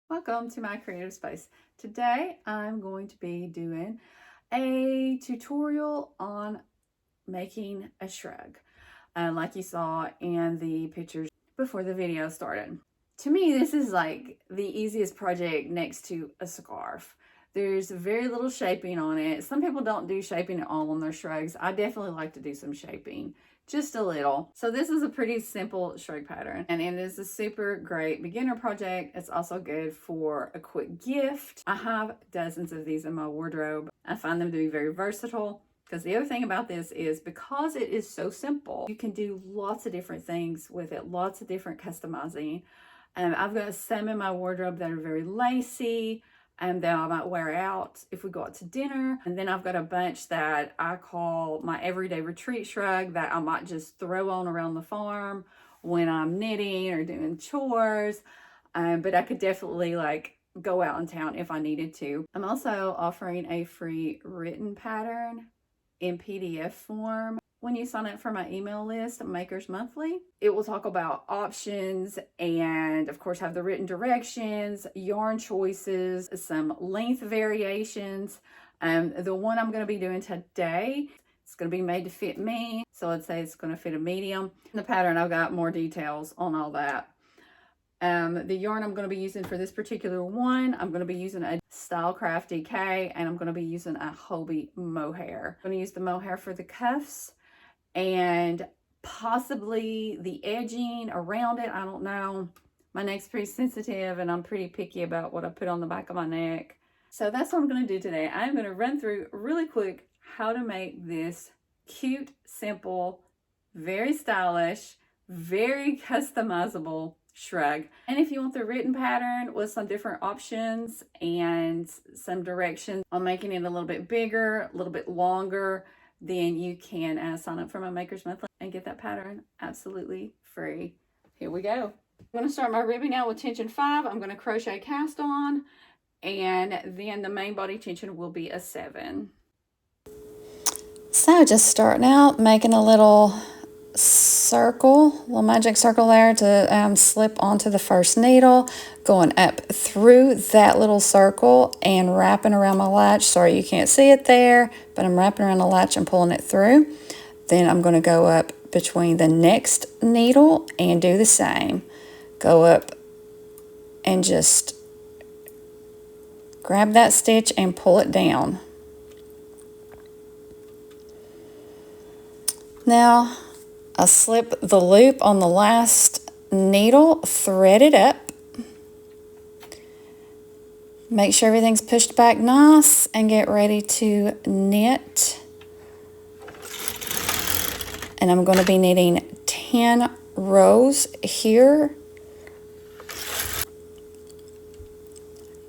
Welcome to my creative space. Today I'm going to be doing a tutorial on making a shrug, like you saw in the pictures before the video started. To me, this is like the easiest project next to a scarf. There's very little shaping on it. Some people don't do shaping at all on their shrugs. I definitely like to do some shaping, just a little. So this is a pretty simple shrug pattern, and it is a super great beginner project. It's also good for a quick gift. I have dozens of these in my wardrobe. I find them to be very versatile. Because the other thing about this is because it is so simple, you can do lots of different things with it, lots of different customizing. And I've got some in my wardrobe that are very lacy and that I might wear out if we go out to dinner. And then I've got a bunch that I call my everyday retreat shrug that I might just throw on around the farm when I'm knitting or doing chores. But I could definitely go out in town if I needed to. I'm also offering a free written pattern in PDF form. When you sign up for my email list, Makers Monthly, it will talk about options and of course have the written directions, yarn choices, some length variations. The one I'm going to be doing today, it's going to be made to fit me. So let's say it's going to fit a medium. In the pattern, I've got more details on all that. The yarn I'm going to be using for this particular one, I'm going to be using a Stylecraft DK, and I'm going to be using a Hobie mohair. I'm going to use the mohair for the cuffs and possibly the edging around it. I don't know. My neck's pretty sensitive and I'm pretty picky about what I put on the back of my neck. So that's what I'm going to do today. I'm going to run through really quick how to make this cute, simple, very stylish, very customizable shrug. And if you want the written pattern with some different options and some directions on making it a little bit bigger, a little bit longer, then you can sign up for my Makers Monthly and get that pattern absolutely free. Here we go. I'm going to start my ribbing now with tension 5. I'm going to crochet cast on, and then the main body tension will be a 7. So just starting out, making a little circle, little magic circle there to slip onto the first needle, going up through that little circle and wrapping around my latch. Sorry you can't see it there, but I'm wrapping around the latch and pulling it through. Then I'm going to go up between the next needle and do the same. Go up and just grab that stitch and pull it down. Now I slip the loop on the last needle, thread it up. Make sure everything's pushed back nice and get ready to knit. And I'm going to be knitting 10 rows here.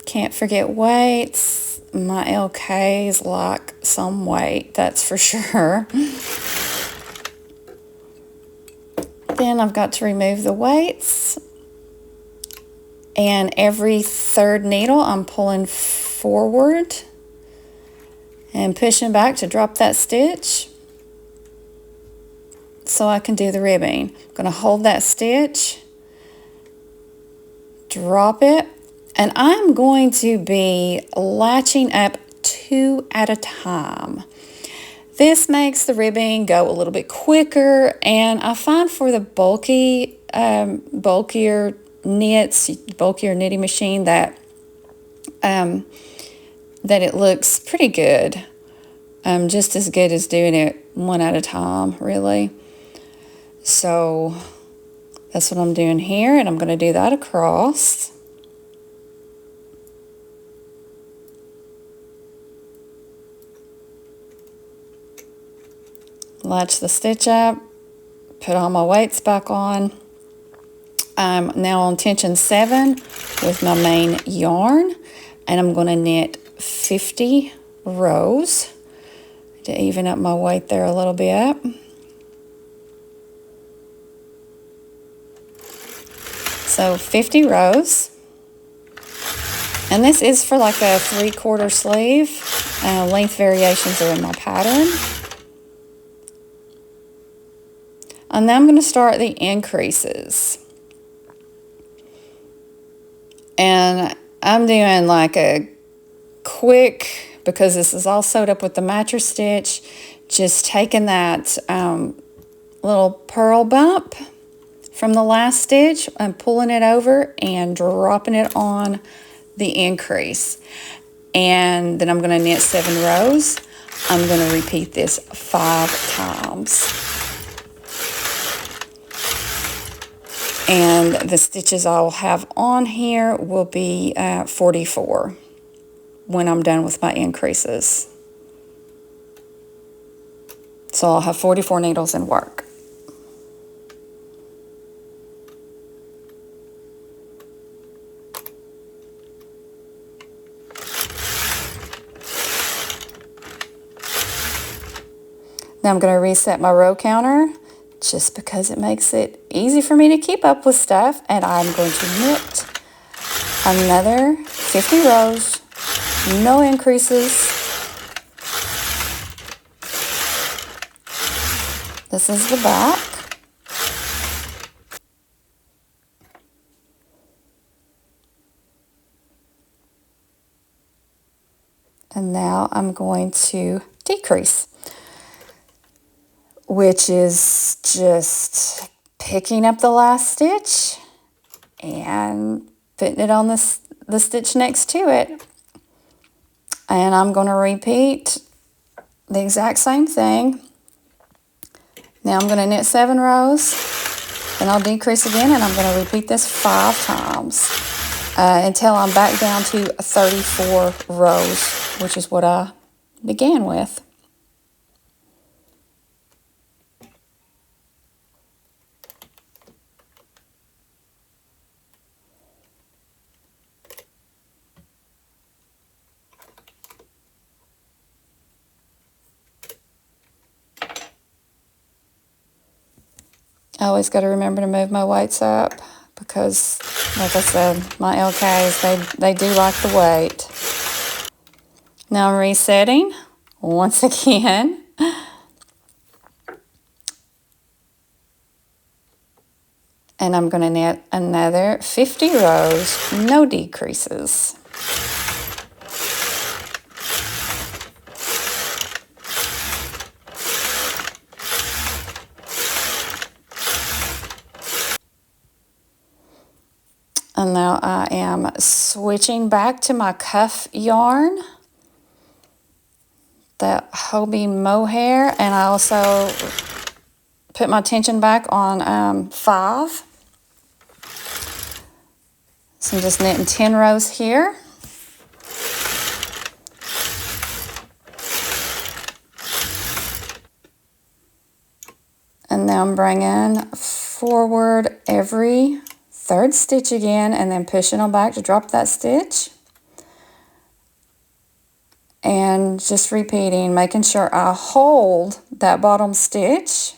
Can't forget weights. My LKs like some weight, that's for sure. Then I've got to remove the weights, and every third needle I'm pulling forward and pushing back to drop that stitch so I can do the ribbing. I'm going to hold that stitch, drop it, and I'm going to be latching up 2 at a time. This makes the ribbing go a little bit quicker, and I find for the bulkier knits, bulkier knitting machine that it looks pretty good. Just as good as doing it 1 at a time, really. So that's what I'm doing here, and I'm going to do that across. Latch the stitch up, put all my weights back on. I'm now on tension 7 with my main yarn, and I'm going to knit 50 rows to even up my weight there a little bit. So 50 rows, and this is for like a 3/4 sleeve. Length variations are in my pattern. And now I'm going to start the increases. And I'm doing like a quick, because this is all sewed up with the mattress stitch, just taking that little purl bump from the last stitch and pulling it over and dropping it on the increase. And then I'm going to knit 7 rows. I'm going to repeat this 5 times. And the stitches I'll have on here will be 44 when I'm done with my increases. So I'll have 44 needles in work. Now I'm going to reset my row counter just because it makes it easy for me to keep up with stuff. And I'm going to knit another 50 rows, no increases. This is the back. And now I'm going to decrease, which is just picking up the last stitch and putting it on the stitch next to it. And I'm going to repeat the exact same thing. Now I'm going to knit 7 rows, then I'll decrease again, and I'm going to repeat this 5 times until I'm back down to 34 rows, which is what I began with. I always got to remember to move my weights up because, like I said, my LKs, they do like the weight. Now I'm resetting once again. And I'm going to knit another 50 rows, no decreases. And now I am switching back to my cuff yarn, that Hobie mohair, and I also put my tension back on 5. So I'm just knitting 10 rows here. And now I'm bringing forward every 3rd stitch again and then pushing on back to drop that stitch. And just repeating, making sure I hold that bottom stitch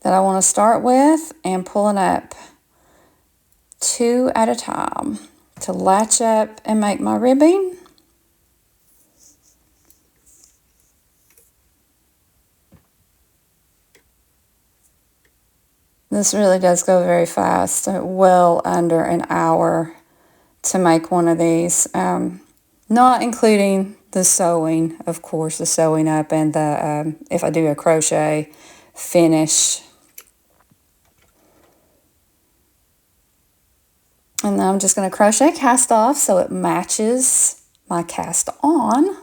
that I want to start with and pulling up 2 at a time to latch up and make my ribbing. This really does go very fast, well under an hour to make one of these, not including the sewing, of course, the sewing up and the, if I do a crochet finish. And then I'm just going to crochet cast off so it matches my cast on.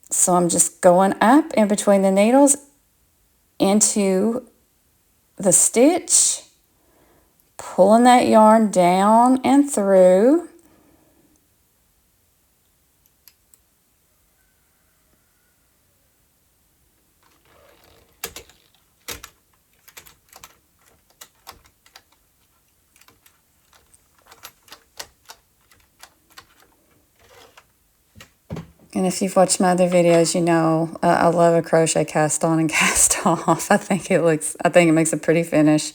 So I'm just going up in between the needles into the stitch, pulling that yarn down and through. And if you've watched my other videos, you know I love a crochet cast on and cast off. I think it makes a pretty finish.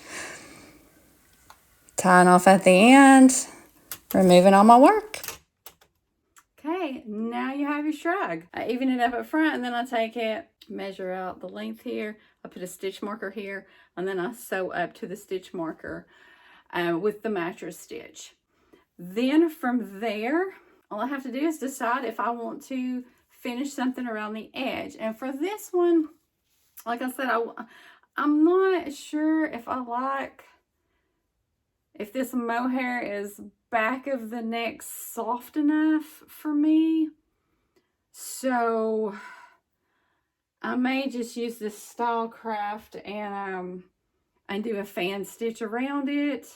Tying off at the end, removing all my work. Okay, now you have your shrug. I even it up at front, and then I take it, measure out the length here. I put a stitch marker here, and then I sew up to the stitch marker. with the mattress stitch. Then from there, all I have to do is decide if I want to finish something around the edge. And for this one, like I said, I'm not sure if I like, if this mohair is back of the neck soft enough for me. So I may just use this Stylecraft and do a fan stitch around it.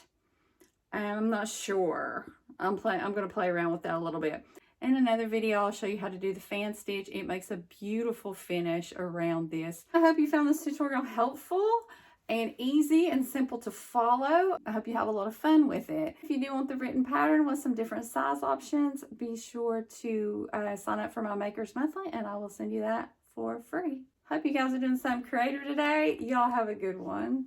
I'm not sure. I'm going to play around with that a little bit. In another video, I'll show you how to do the fan stitch. It makes a beautiful finish around this. I hope you found this tutorial helpful and easy and simple to follow. I hope you have a lot of fun with it. If you do want the written pattern with some different size options, be sure to sign up for my Makers Monthly and I will send you that for free. Hope you guys are doing something creative today. Y'all have a good one.